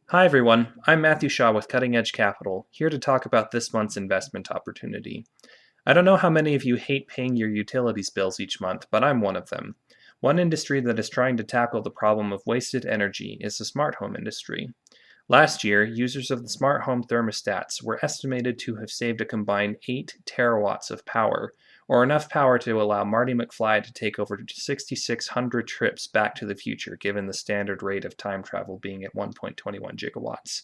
Hi everyone, I'm Matthew Shaw with Cutting Edge Capital, here to talk about this month's investment opportunity. I don't know how many of you hate paying your utilities bills each month, but I'm one of them. One industry that is trying to tackle the problem of wasted energy is the smart home industry. Last year, users of the smart home thermostats were estimated to have saved a combined 8 terawatts of power, or enough power to allow Marty McFly to take over 6,600 trips back to the future, given the standard rate of time travel being at 1.21 gigawatts.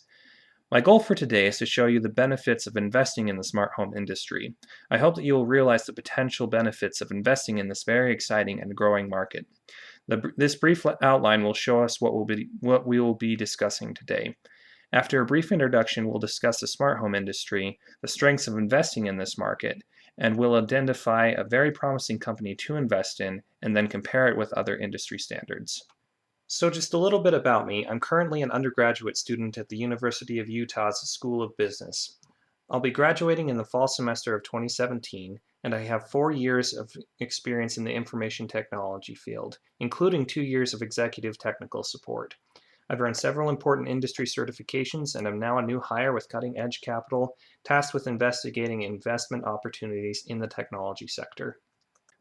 My goal for today is to show you the benefits of investing in the smart home industry. I hope that you will realize the potential benefits of investing in this very exciting and growing market. This brief outline will show us what we will be discussing today. After a brief introduction, we'll discuss the smart home industry, the strengths of investing in this market, and we'll identify a very promising company to invest in and then compare it with other industry standards. So, just a little bit about me. I'm currently an undergraduate student at the University of Utah's School of Business. I'll be graduating in the fall semester of 2017, and I have 4 years of experience in the information technology field, including 2 years of executive technical support. I've earned several important industry certifications and am now a new hire with Cutting Edge Capital, tasked with investigating investment opportunities in the technology sector.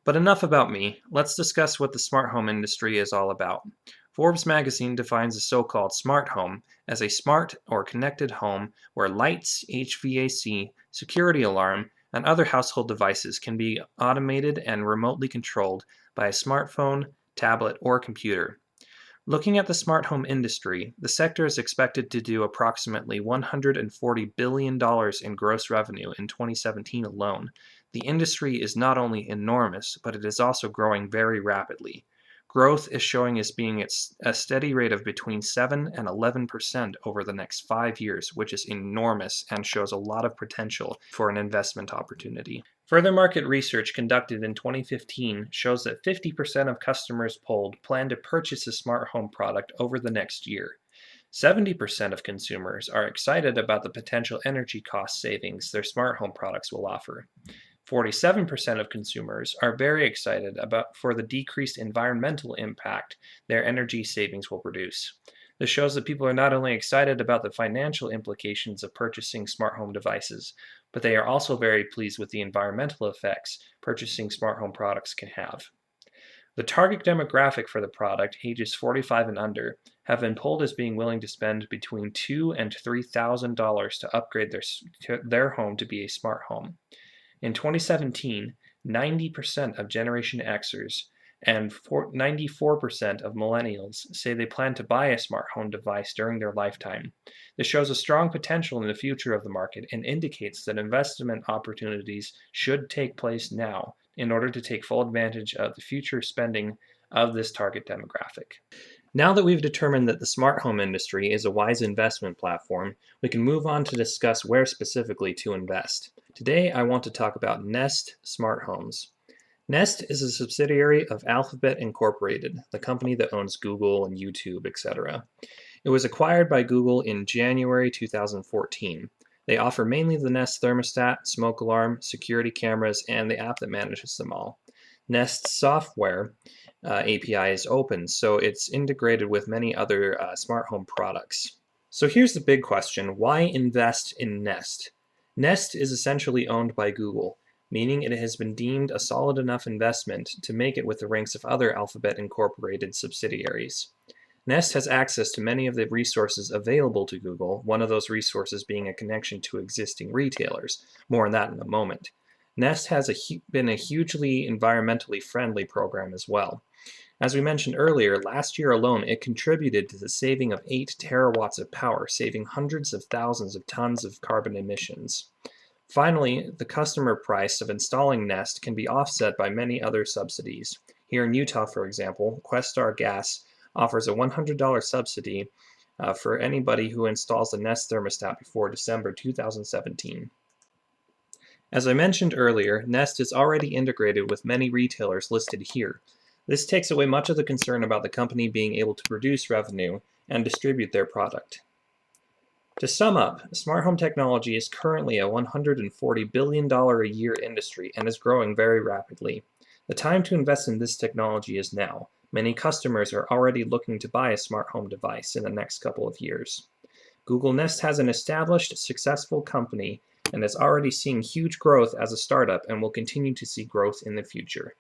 But enough about me. Let's discuss what the smart home industry is all about. Forbes magazine defines a so-called smart home as a smart or connected home where lights, HVAC, security alarm, and other household devices can be automated and remotely controlled by a smartphone, tablet, or computer. Looking at the smart home industry, the sector is expected to do approximately $140 billion in gross revenue in 2017 alone. The industry is not only enormous, but it is also growing very rapidly. Growth is showing as being at a steady rate of between 7 and 11% over the next 5 years, which is enormous and shows a lot of potential for an investment opportunity. Further market research conducted in 2015 shows that 50% of customers polled plan to purchase a smart home product over the next year. 70% of consumers are excited about the potential energy cost savings their smart home products will offer. 47% of consumers are very excited about for the decreased environmental impact their energy savings will produce. This shows that people are not only excited about the financial implications of purchasing smart home devices, but they are also very pleased with the environmental effects purchasing smart home products can have. The target demographic for the product, ages 45 and under, have been polled as being willing to spend between $2,000 and $3,000 to upgrade their home to be a smart home. In 2017, 90% of Generation Xers and 94% of millennials say they plan to buy a smart home device during their lifetime. This shows a strong potential in the future of the market and indicates that investment opportunities should take place now in order to take full advantage of the future spending of this target demographic. Now that we've determined that the smart home industry is a wise investment platform, we can move on to discuss where specifically to invest. Today, I want to talk about Nest Smart Homes. Nest is a subsidiary of Alphabet Incorporated, the company that owns Google and YouTube, etc. It was acquired by Google in January 2014. They offer mainly the Nest thermostat, smoke alarm, security cameras, and the app that manages them all. Nest's software API is open, so it's integrated with many other smart home products. So here's the big question: why invest in Nest? Nest is essentially owned by Google, meaning it has been deemed a solid enough investment to make it with the ranks of other Alphabet Incorporated subsidiaries. Nest has access to many of the resources available to Google, one of those resources being a connection to existing retailers. More on that in a moment. Nest has been a hugely environmentally friendly program as well. As we mentioned earlier, last year alone it contributed to the saving of 8 terawatts of power, saving hundreds of thousands of tons of carbon emissions. Finally, the customer price of installing Nest can be offset by many other subsidies. Here in Utah, for example, Questar Gas offers a $100 subsidy for anybody who installs a Nest thermostat before December 2017. As I mentioned earlier, Nest is already integrated with many retailers listed here. This takes away much of the concern about the company being able to produce revenue and distribute their product. To sum up, smart home technology is currently a $140 billion a year industry and is growing very rapidly. The time to invest in this technology is now. Many customers are already looking to buy a smart home device in the next couple of years. Google Nest has an established, successful company and is already seeing huge growth as a startup and will continue to see growth in the future.